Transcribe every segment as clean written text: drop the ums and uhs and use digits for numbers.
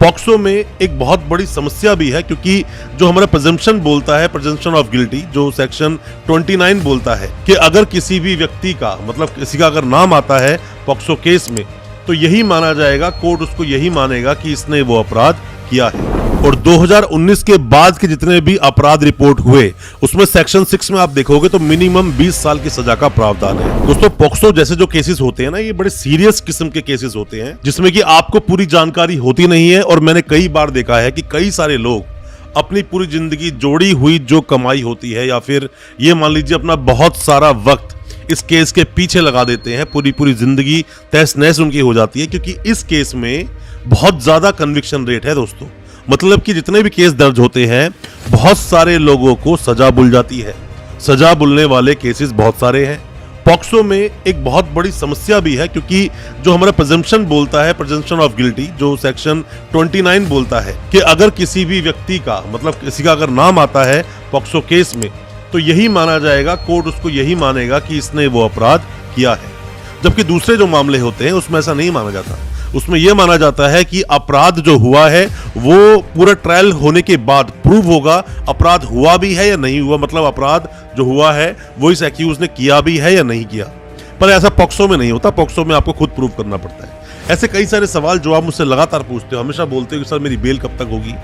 POCSO में एक बहुत बड़ी समस्या भी है, क्योंकि जो हमारा प्रेजम्पशन बोलता है, प्रेजम्पशन ऑफ गिल्टी, जो सेक्शन 29 बोलता है कि अगर किसी भी व्यक्ति का मतलब किसी का अगर नाम आता है पॉक्सो केस में, तो यही माना जाएगा, कोर्ट उसको यही मानेगा कि इसने वो अपराध किया है। और 2019 के बाद के जितने भी अपराध रिपोर्ट हुए उसमें सेक्शन 6 में आप देखोगे तो मिनिमम 20 साल की सजा का प्रावधान है। दोस्तों, पॉक्सो जैसे जो केसेस होते हैं ना, ये बड़े सीरियस किस्म के केसेस होते हैं जिसमें कि आपको पूरी जानकारी होती नहीं है। और मैंने कई बार देखा है कि कई सारे लोग अपनी पूरी जिंदगी जोड़ी हुई जो कमाई होती है, या फिर ये मान लीजिए अपना बहुत सारा वक्त इस केस के पीछे लगा देते हैं, पूरी जिंदगी तहस नहस उनकी हो जाती है, क्योंकि इस केस में बहुत ज्यादा कन्विक्शन रेट है दोस्तों। मतलब कि जितने भी केस दर्ज होते हैं बहुत सारे लोगों को सजा बुल जाती है, सजा बुलने वाले केसेस बहुत सारे हैं। पॉक्सो में एक बहुत बड़ी समस्या भी है, क्योंकि जो हमारा प्रेजम्पशन बोलता है, प्रेजम्पशन ऑफ गिल्टी, जो सेक्शन 29 बोलता है कि अगर किसी भी व्यक्ति का मतलब किसी का अगर नाम आता है पॉक्सो केस में, तो यही माना जाएगा, कोर्ट उसको यही मानेगा कि इसने वो अपराध किया है। जबकि दूसरे जो मामले होते हैं उसमें ऐसा नहीं माना जाता। उसमें यह माना जाता है कि अपराध जो हुआ है वो पूरा ट्रायल होने के बाद प्रूव होगा अपराध हुआ भी है या नहीं हुआ, मतलब अपराध जो हुआ है वो इस एक्यूज ने किया भी है या नहीं किया। पर ऐसा पॉक्सो में नहीं होता। पॉक्सो में आपको खुद प्रूव करना पड़ता है। ऐसे कई सारे सवाल जो आप मुझसे लगातार पूछते हो, हमेशा बोलते हो कि सर मेरी बेल कब तक होगी,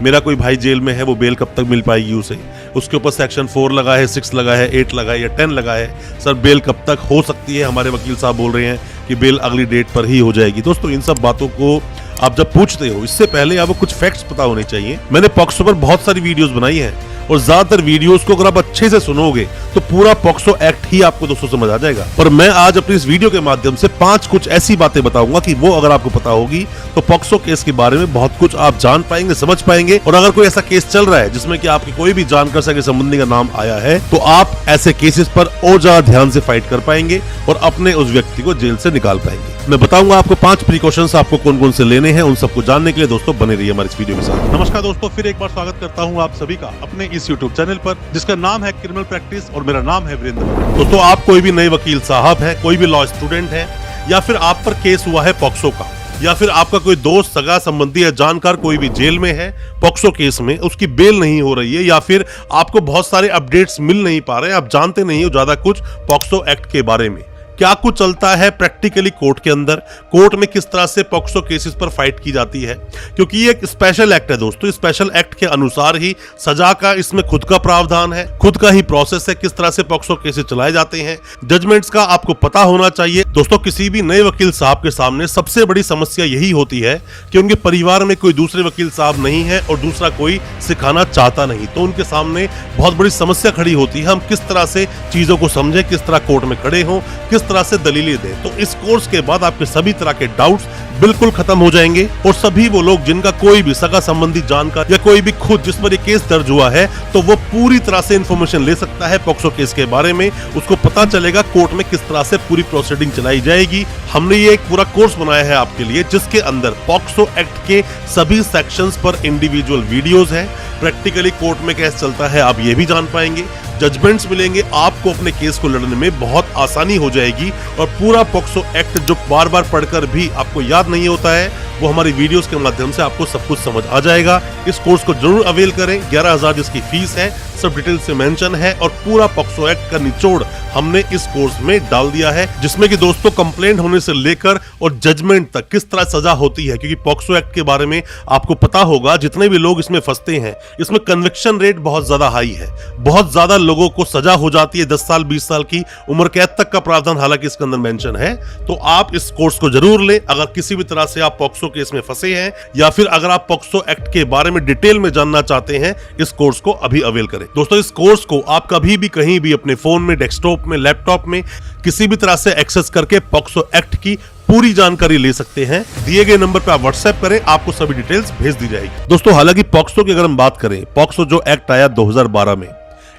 मेरा कोई भाई जेल में है, वो बेल कब तक मिल पाएगी उसे, उसके ऊपर सेक्शन 4 लगा है, 6 लगा है, 8 लगा है या 10 लगा है, सर बेल कब तक हो सकती है। हमारे वकील साहब बोल रहे हैं कि बेल अगली डेट पर ही हो जाएगी। दोस्तों, इन सब बातों को आप जब पूछते हो इससे पहले आपको कुछ फैक्ट्स पता होने चाहिए। मैंने पॉक्सो पर बहुत सारी वीडियोस बनाई हैं और ज्यादातर वीडियोस को अगर आप अच्छे से सुनोगे तो पूरा पॉक्सो एक्ट ही आपको दोस्तों समझ आ जाएगा। पर मैं आज अपनी इस वीडियो के माध्यम से 5 कुछ ऐसी बातें बताऊंगा कि वो अगर आपको पता होगी तो पॉक्सो केस के बारे में बहुत कुछ आप जान पाएंगे, समझ पाएंगे। और अगर कोई ऐसा केस चल रहा है जिसमें कि आपके कोई भी जानकर सके संबंधी का नाम आया है, तो आप ऐसे केसेस पर और ज्यादा ध्यान से फाइट कर पाएंगे और अपने उस व्यक्ति को जेल से निकाल पाएंगे। मैं बताऊंगा आपको 5 प्रिकॉशंस आपको कौन कौन से लेने हैं। उन सबको जानने के लिए दोस्तों बने रहिए हमारे इस वीडियो के साथ। नमस्कार दोस्तों, फिर एक बार स्वागत करता हूं आप सभी का अपने इस यूट्यूब चैनल पर जिसका नाम है क्रिमिनल प्रैक्टिस और मेरा नाम है वीरेंद्र। दोस्तों, आप कोई भी नए वकील साहब है, कोई भी लॉ स्टूडेंट है, या फिर आप पर केस हुआ है पॉक्सो का, या फिर आपका कोई दोस्त, सगा संबंधी या जानकार कोई भी जेल में है पॉक्सो केस में, उसकी बेल नहीं हो रही है, या फिर आपको बहुत सारे अपडेट्स मिल नहीं पा रहे हैं, आप जानते नहीं हो ज्यादा कुछ पॉक्सो एक्ट के बारे में, क्या कुछ चलता है प्रैक्टिकली कोर्ट के अंदर, कोर्ट में किस तरह से पॉक्सो केसेस पर फाइट की जाती है, क्योंकि ये एक स्पेशल एक्ट है दोस्तों। स्पेशल एक्ट के अनुसार ही सजा का इसमें खुद का प्रावधान है, खुद का ही प्रोसेस है, किस तरह से पॉक्सो केसेस चलाए जाते हैं, जजमेंट्स का आपको पता होना चाहिए। दोस्तों, किसी भी नए वकील साहब के सामने सबसे बड़ी समस्या यही होती है कि उनके परिवार में कोई दूसरे वकील साहब नहीं है और दूसरा कोई सिखाना चाहता नहीं, तो उनके सामने बहुत बड़ी समस्या खड़ी होती है। हम किस तरह से चीजों को समझें, किस तरह कोर्ट में खड़े हों, किस तरह से दलीलें दें। तो इस कोर्स के बाद आपके सभी तरह के डाउट्स बिल्कुल खत्म हो जाएंगे और सभी वो लोग जिनका कोई भी सगा संबंधी जानकार या कोई भी खुद जिस पर ये केस दर्ज हुआ है, तो वो पूरी तरह से इंफॉर्मेशन ले सकता है पॉक्सो केस के बारे में। उसको पता चलेगा कोर्ट में किस तरह से पूरी प्रोसीडिंग चलाई जाएगी। हमने ये एक पूरा कोर्स बनाया है आपके लिए जिसके अंदर पॉक्सो एक्ट के सभी सेक्शंस पर इंडिविजुअल वीडियोस हैं। प्रैक्टिकली कोर्ट में केस चलता है आप ये भी जान पाएंगे, जजमेंट्स मिलेंगे, आपको अपने केस को लड़ने में बहुत आसानी हो जाएगी। और पूरा पॉक्सो एक्ट जो बार बार पढ़कर भी आपको याद नहीं होता है, वो हमारी वीडियोस के माध्यम से आपको सब कुछ समझ आ जाएगा। इस कोर्स को जरूर अवेल करें। 11,000 जिसकी फीस है, सब डिटेल से मेंशन है और पूरा पॉक्सो एक्ट का निचोड़ हमने इस कोर्स में डाल दिया है, जिसमें कि दोस्तों कंप्लेंट होने से लेकर और जजमेंट तक किस तरह सजा होती है। क्योंकि पॉक्सो एक्ट के बारे में आपको पता होगा, जितने भी लोग इसमें फंसते हैं, इसमें कन्विक्शन रेट बहुत ज्यादा हाई है, बहुत ज्यादा लोगों को सजा हो जाती है। 10 साल 20 साल की उम्र कैद तक का प्रावधान हालांकि इसके अंदर मेंशन है। तो आप इस कोर्स को जरूर लें अगर किसी भी तरह से आप पॉक्सो केस में फंसे हैं, या फिर अगर आप पॉक्सो एक्ट के बारे में डिटेल में जानना चाहते हैं, इस कोर्स को अभी अवेल करें। दोस्तों, इस कोर्स को आप कभी भी कहीं भी अपने फोन में, डेस्कटॉप में, लैपटॉप में किसी भी तरह से एक्सेस करके पॉक्सो एक्ट की पूरी जानकारी ले सकते हैं। दिए गए नंबर पे आप व्हाट्सएप करें, आपको सभी डिटेल्स भेज दी जाएगी। दोस्तों, हालांकि पॉक्सो की अगर हम बात करें, पॉक्सो जो एक्ट आया 2012 में,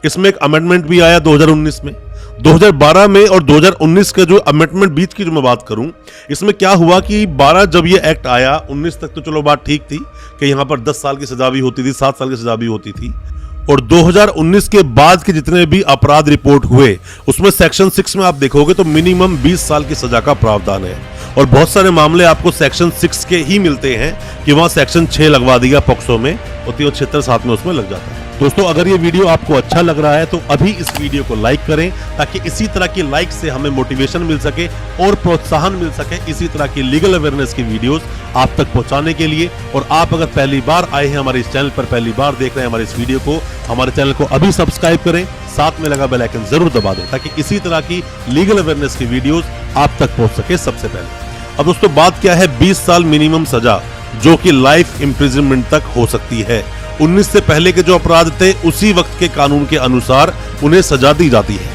इसमें एक अमेंडमेंट भी आया 2019 में। 2012 में और 2019 का जो अमेंडमेंट बीच की जो मैं बात करूं, इसमें क्या हुआ कि 12 जब ये एक्ट आया, 19 तक तो चलो बात ठीक थी कि यहां पर 10 साल की सजा भी होती थी, 7 साल की सजा भी होती थी। और 2019 के बाद के जितने भी अपराध रिपोर्ट हुए उसमें सेक्शन 6 में आप देखोगे तो मिनिमम 20 साल की सजा का प्रावधान है। और बहुत सारे मामले आपको सेक्शन 6 के ही मिलते हैं कि वहां सेक्शन 6 लगवा दिया पॉक्सो में और 376 साथ में उसमें लग जाता है। दोस्तों अगर ये वीडियो आपको अच्छा लग रहा है तो अभी इस वीडियो को लाइक करें ताकि इसी तरह की लाइक से हमें मोटिवेशन मिल सके और प्रोत्साहन मिल सके इसी तरह की लीगल अवेयरनेस की वीडियोस आप तक पहुंचाने के लिए। और आप अगर पहली बार आए हैं हमारे इस चैनल पर, पहली बार देख रहे हैं हमारे इस वीडियो को, हमारे चैनल को अभी सब्सक्राइब करें, साथ में लगा बेल आइकन जरूर दबा दें ताकि इसी तरह की लीगल अवेयरनेस की वीडियोस आप तक पहुंच सके सबसे पहले। अब दोस्तों बात क्या है, 20 साल मिनिमम सजा जो कि लाइफ इम्प्रिजनमेंट तक हो सकती है। 19 से पहले के जो अपराध थे उसी वक्त के कानून के अनुसार उन्हें सजा दी जाती है।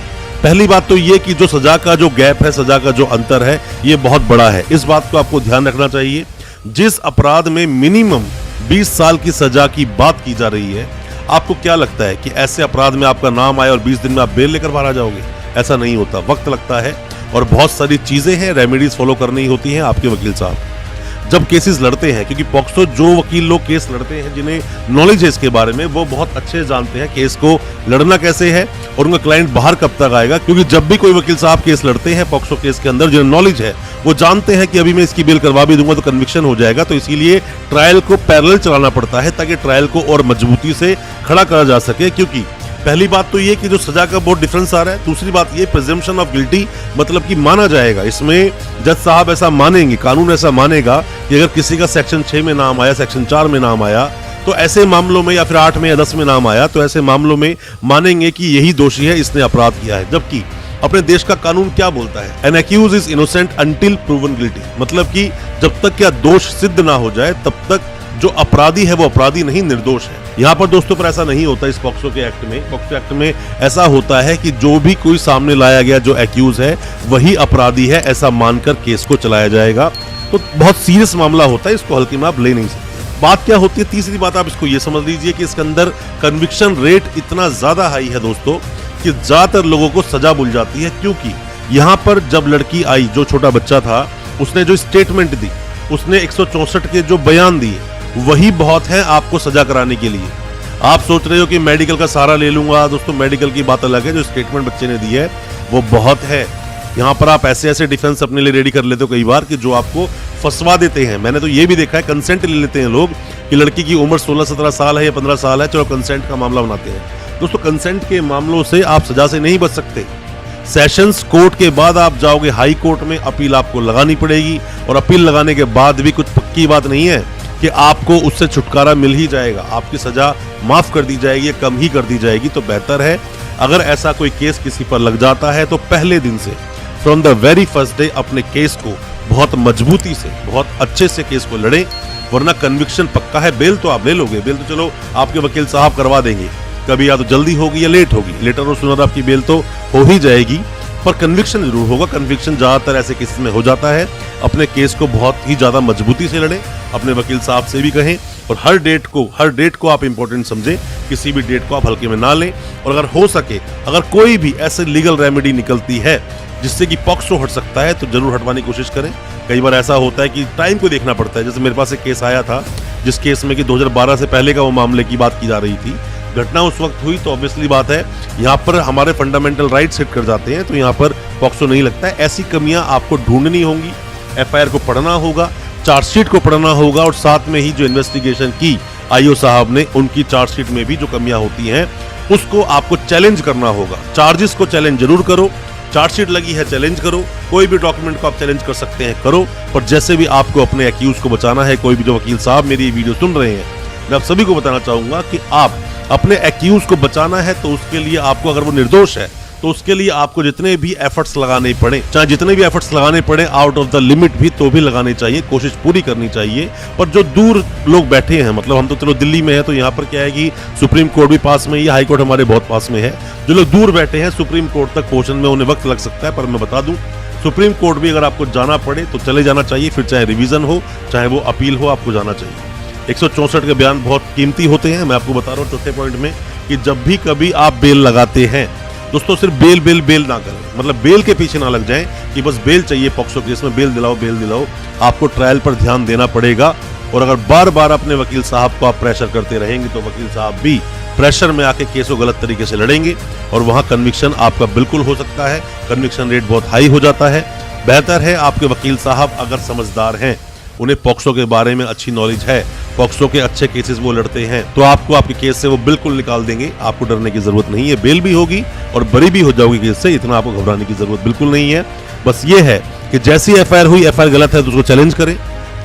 पहली बात तो ये कि जो सजा का जो गैप है, सजा का जो अंतर है, ये बहुत बड़ा है। इस बात को आपको ध्यान रखना चाहिए। जिस अपराध में मिनिमम 20 साल की सजा की बात की जा रही है, आपको क्या लगता है कि ऐसे अपराध में आपका नाम आए और 20 दिन में आप बेल लेकर बाहर आ जाओगे? ऐसा नहीं होता, वक्त लगता है और बहुत सारी चीजें हैं, रेमेडीज फॉलो करनी होती हैं आपके वकील साहब जब केसेस लड़ते हैं। क्योंकि पॉक्सो जो वकील लोग केस लड़ते हैं, जिन्हें नॉलेज है इसके बारे में, वो बहुत अच्छे जानते हैं केस को लड़ना कैसे है और उनका क्लाइंट बाहर कब तक आएगा। क्योंकि जब भी कोई वकील साहब केस लड़ते हैं पॉक्सो केस के अंदर, जिन्हें नॉलेज है वो जानते हैं कि अभी मैं इसकी बेल करवा भी दूंगा तो कन्विक्शन हो जाएगा, तो इसीलिए ट्रायल को पैरेलल चलाना पड़ता है ताकि ट्रायल को और मजबूती से खड़ा करा जा सके। क्योंकि पहली बात तो ये कि जो सजा का बहुत डिफरेंस आ रहा है। दूसरी बात ये प्रिजम्पशन ऑफ गिल्टी, मतलब कि माना जाएगा, इसमें जज साहब ऐसा मानेंगे, कानून ऐसा मानेगा कि अगर किसी का सेक्शन 6 में नाम आया, सेक्शन 4 में नाम आया, तो ऐसे मामलों में, या फिर 8 में या 10 में नाम आया, तो ऐसे मामलों में मानेंगे कि यही दोषी है, इसने अपराध किया है। जबकि अपने देश का कानून क्या बोलता है, an accused is innocent until proven guilty, मतलब कि जब तक क्या दोष सिद्ध ना हो जाए तब तक जो अपराधी है वो अपराधी नहीं, निर्दोष है। यहाँ पर दोस्तों पर ऐसा नहीं होता। इस पॉक्सो के एक्ट में, पॉक्सो एक्ट में ऐसा होता है कि जो भी कोई सामने लाया गया जो एक्यूज है वही अपराधी है, ऐसा मानकर केस को चलाया जाएगा। तो बहुत सीरियस मामला होता है, इसको हल्के में आप ले नहीं सकते। बात क्या होती है, तीसरी बात आप इसको ये समझ लीजिए कि इसके अंदर कन्विक्शन रेट इतना ज्यादा हाई है दोस्तों कि ज्यादातर लोगों को सजा मिल जाती है। क्योंकि यहाँ पर जब लड़की आई, जो छोटा बच्चा था, उसने जो स्टेटमेंट दी, उसने 164 के जो बयान दिए, वही बहुत है आपको सजा कराने के लिए। आप सोच रहे हो कि मेडिकल का सहारा ले लूंगा, दोस्तों मेडिकल की बात अलग है, जो स्टेटमेंट बच्चे ने दी है वो बहुत है। यहाँ पर आप ऐसे ऐसे डिफेंस अपने लिए रेडी कर लेते हो कई बार कि जो आपको फंसवा देते हैं। मैंने तो ये भी देखा है, कंसेंट ले लेते हैं लोग कि लड़की की उम्र 16-17 साल है या 15 साल है, चलो कंसेंट का मामला बनाते हैं। दोस्तों कंसेंट के मामलों से आप सजा से नहीं बच सकते। सेशंस कोर्ट के बाद आप जाओगे हाई कोर्ट में, अपील आपको लगानी पड़ेगी और अपील लगाने के बाद भी कुछ पक्की बात नहीं है कि आपको उससे छुटकारा मिल ही जाएगा, आपकी सजा माफ कर दी जाएगी, कम ही कर दी जाएगी। तो बेहतर है अगर ऐसा कोई केस किसी पर लग जाता है तो पहले दिन से, from the very first day, अपने केस को बहुत मजबूती से, बहुत अच्छे से केस को लड़ें, वरना कन्विक्शन पक्का है। बेल तो आप ले लोगे, बेल तो चलो आपके वकील साहब करवा देंगे, कभी या तो जल्दी होगी या लेट होगी, लेटर और सुनर आपकी बेल तो हो ही जाएगी, पर कन्विक्शन जरूर होगा। कन्विक्शन ज्यादातर ऐसे केसेस में हो जाता है। अपने केस को बहुत ही ज्यादा मजबूती से लड़ें, अपने वकील साहब से भी कहें, और हर डेट को आप इंपॉर्टेंट समझें, किसी भी डेट को आप हल्के में ना लें। और अगर हो सके, अगर कोई भी ऐसे लीगल रेमेडी निकलती है जिससे कि पॉक्सो हट सकता है तो जरूर हटवाने की कोशिश करें। कई बार ऐसा होता है कि टाइम को देखना पड़ता है। जैसे मेरे पास एक केस आया था जिस केस में कि 2012 से पहले का वो मामले की बात की जा रही थी। घटना उस वक्त हुई तो ऑब्वियसली बात है यहाँ पर हमारे फंडामेंटल राइट्स हिट कर जाते हैं, तो यहाँ पर पॉक्सो नहीं लगता है। ऐसी कमियां आपको ढूंढनी होंगी, एफआईआर को पढ़ना होगा, चार्जशीट को पढ़ना होगा, और साथ में ही जो इन्वेस्टिगेशन की आईओ साहब ने, उनकी चार्जशीट में भी जो कमियां होती हैं उसको आपको चैलेंज करना होगा। चार्जेस को चैलेंज जरूर करो, चार्जशीट लगी है चैलेंज करो, कोई भी डॉक्यूमेंट को आप चैलेंज कर सकते हैं, करो। पर जैसे भी आपको अपने एक्यूज को बचाना है, कोई भी जो वकील साहब मेरी वीडियो सुन रहे हैं, मैं आप सभी को बताना चाहूंगा कि आप अपने एक्यूज को बचाना है तो उसके लिए आपको, अगर वो निर्दोष है तो उसके लिए आपको जितने भी एफर्ट्स लगाने पड़े, चाहे जितने भी एफर्ट्स लगाने पड़े आउट ऑफ द लिमिट भी, तो भी लगाने चाहिए, कोशिश पूरी करनी चाहिए। पर जो दूर लोग बैठे हैं, मतलब हम तो चलो दिल्ली में है तो यहाँ पर क्या है कि सुप्रीम कोर्ट भी पास में ही, हाई कोर्ट हमारे बहुत पास में है। जो लोग दूर बैठे हैं सुप्रीम कोर्ट तक पहुंचने में उन्हें वक्त लग सकता है, पर मैं बता दूं सुप्रीम कोर्ट भी अगर आपको जाना पड़े तो चले जाना चाहिए, फिर चाहे रिवीजन हो चाहे वो अपील हो, आपको जाना चाहिए। 164 के बयान बहुत कीमती होते हैं। मैं आपको बता रहा हूँ चौथे पॉइंट में कि जब भी कभी आप बेल लगाते हैं दोस्तों, सिर्फ बेल ना करें, मतलब बेल के पीछे ना लग जाएं कि बस बेल चाहिए पॉक्सो केस में, बेल दिलाओ। आपको ट्रायल पर ध्यान देना पड़ेगा। और अगर बार बार अपने वकील साहब को आप प्रेशर करते रहेंगे तो वकील साहब भी प्रेशर में आके केस को गलत तरीके से लड़ेंगे और वहां कन्विक्शन आपका बिल्कुल हो सकता है। कन्विक्शन रेट बहुत हाई हो जाता है। बेहतर है आपके वकील साहब अगर समझदार हैं, उन्हें पॉक्सो के बारे में अच्छी नॉलेज है, पॉक्सो के अच्छे केसेस वो लड़ते हैं, तो आपको आपके केस से वो बिल्कुल निकाल देंगे। आपको डरने की जरूरत नहीं है, बेल भी होगी और बरी भी हो जाओगी केस से, इतना आपको घबराने की जरूरत बिल्कुल नहीं है। बस ये है कि जैसी एफआईआर हुई, एफआईआर गलत है तो उसको चैलेंज करें,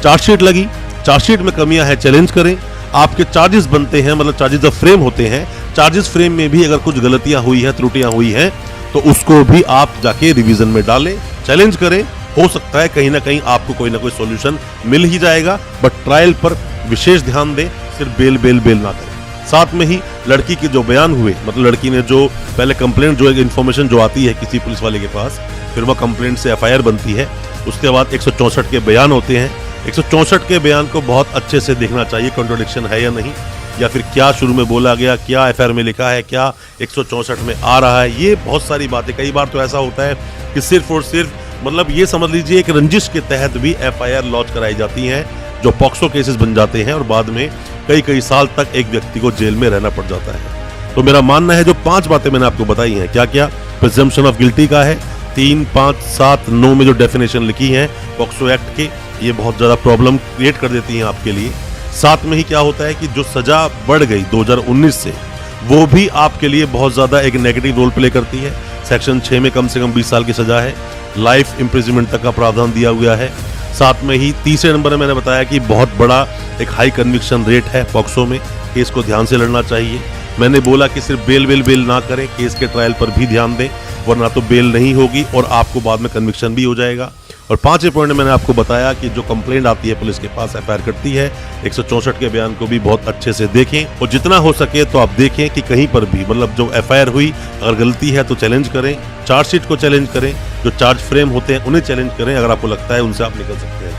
चार्जशीट लगी, चार्जशीट में कमियां है चैलेंज करें, आपके चार्जेस बनते हैं मतलब चार्जेस जब फ्रेम होते हैं, चार्जेस फ्रेम में भी अगर कुछ गलतियां हुई है, त्रुटियां हुई हैं, तो उसको भी आप जाके रिवीजन में डालें, चैलेंज करें। हो सकता है कहीं ना कहीं आपको कोई ना कोई सॉल्यूशन मिल ही जाएगा, बट ट्रायल पर विशेष ध्यान दें, सिर्फ बेल ना करें। साथ में ही लड़की के जो बयान हुए, मतलब लड़की ने जो पहले कंप्लेंट, जो एक इन्फॉर्मेशन जो आती है किसी पुलिस वाले के पास, फिर वह कंप्लेंट से एफआईआर बनती है, उसके बाद 164 के बयान होते हैं। 164 के बयान को बहुत अच्छे से देखना चाहिए, कॉन्ट्रोडिक्शन है या नहीं, या फिर क्या शुरू में बोला गया, क्या एफआईआर में लिखा है, क्या 164 में आ रहा है। ये बहुत सारी बातें, कई बार तो ऐसा होता है कि सिर्फ और सिर्फ मतलब ये समझ लीजिए एक रंजिश के तहत भी एफआईआर लॉन्च कराई जाती हैं, जो पॉक्सो केसेस बन जाते हैं और बाद में कई साल तक एक व्यक्ति को जेल में रहना पड़ जाता है। तो मेरा मानना है जो 5 बातें मैंने आपको बताई हैं, क्या क्या प्रिजम्पशन ऑफ गिल्टी का है, 3, 5, 7, 9 में जो डेफिनेशन लिखी है पॉक्सो एक्ट के, ये बहुत ज्यादा प्रॉब्लम क्रिएट कर देती हैं आपके लिए। साथ में ही क्या होता है कि जो सजा बढ़ गई 2019 से, वो भी आपके लिए बहुत ज्यादा एक नेगेटिव रोल प्ले करती है। सेक्शन 6 में कम से कम 20 साल की सजा है, लाइफ इम्प्रिजनमेंट तक का प्रावधान दिया हुआ है। साथ में ही तीसरे नंबर में मैंने बताया कि बहुत बड़ा एक हाई कन्विक्शन रेट है पॉक्सो में, केस को ध्यान से लड़ना चाहिए। मैंने बोला कि सिर्फ बेल ना करें, केस के ट्रायल पर भी ध्यान दें, वरना तो बेल नहीं होगी और आपको बाद में कन्विक्शन भी हो जाएगा। और 5वें पॉइंट में मैंने आपको बताया कि जो कंप्लेंट आती है पुलिस के पास, एफआईआर करती है, 164 के बयान को भी बहुत अच्छे से देखें और जितना हो सके तो आप देखें कि कहीं पर भी मतलब जो एफआईआर हुई अगर गलती है तो चैलेंज करें, चार्जशीट को चैलेंज करें, जो चार्ज फ्रेम होते हैं उन्हें चैलेंज करें, अगर आपको लगता है उनसे आप निकल सकते हैं।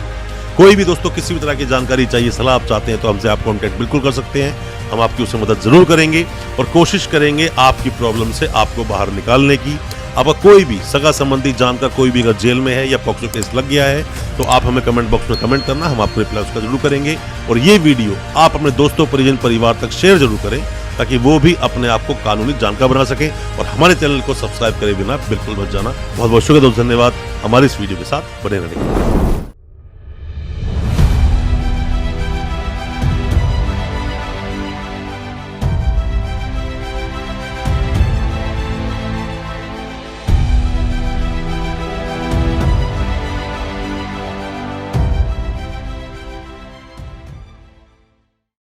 कोई भी दोस्तों किसी भी तरह की जानकारी चाहिए, सलाह आप चाहते हैं तो हमसे आप कॉन्टैक्ट बिल्कुल कर सकते हैं, हम आपकी उससे मदद जरूर करेंगे और कोशिश करेंगे आपकी प्रॉब्लम से आपको बाहर निकालने की। आपका कोई भी सगा संबंधी जानकर कोई भी अगर जेल में है या पॉक्सो केस लग गया है तो आप हमें कमेंट बॉक्स में कमेंट करना, हम आपको रिप्लाई उसका जरूर करेंगे। और ये वीडियो आप अपने दोस्तों, परिजन, परिवार तक शेयर जरूर करें ताकि वो भी अपने आप को कानूनी जानकार बना सके और हमारे चैनल को सब्सक्राइब करे बिना बिल्कुल मत जाना। बहुत बहुत शुक्रिया दोस्तों, धन्यवाद हमारे इस वीडियो के साथ बने रहने के लिए।